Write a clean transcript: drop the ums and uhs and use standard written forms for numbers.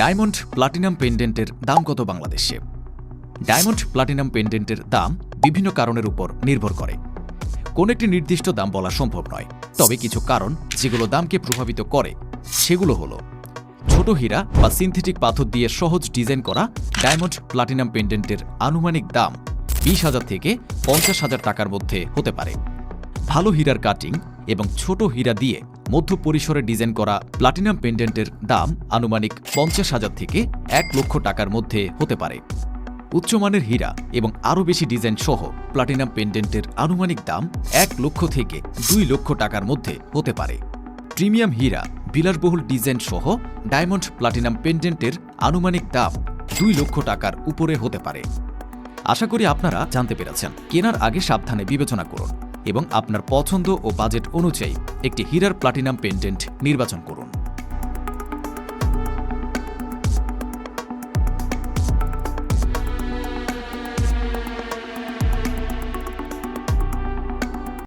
Diamond platinum পেন্ডেন্টের দাম কত বাংলাদেশে? ডায়মন্ড প্লাটিনাম পেন্ডেন্টের দাম বিভিন্ন কারণের উপর নির্ভর করে। কোন একটি নির্দিষ্ট দাম বলা সম্ভব নয়, তবে কিছু কারণ যেগুলো দামকে প্রভাবিত করে সেগুলো হলো ছোট হীরা বা সিনথেটিক পাথর দিয়ে সহজ ডিজাইন করা ডায়মন্ড প্লাটিনাম পেন্ডেন্টের আনুমানিক দাম 20,000 থেকে 50,000 টাকার মধ্যে হতে পারে। ভালো হীরার কাটিং এবং ছোট হীরা দিয়ে মধ্য পরিসরে ডিজাইন করা প্লাটিনাম পেন্ডেন্টের দাম আনুমানিক 50,000 থেকে 1 লক্ষ টাকার মধ্যে হতে পারে। উচ্চমানের হীরা এবং আরও বেশি ডিজাইন সহ প্লাটিনাম পেন্ডেন্টের আনুমানিক দাম 1 লক্ষ থেকে 2 লক্ষ টাকার মধ্যে হতে পারে। প্রিমিয়াম হীরা, বিলাসবহুল ডিজাইন সহ ডায়মন্ড প্লাটিনাম পেন্ডেন্টের আনুমানিক দাম 2 লক্ষ টাকার উপরে হতে পারে। আশা করি আপনারা জানতে পেরেছেন। কেনার আগে সাবধানে বিবেচনা করুন এবং আপনার পছন্দ ও বাজেট অনুযায়ী একটি হীরার প্লাটিনাম পেন্ডেন্ট নির্বাচন করুন।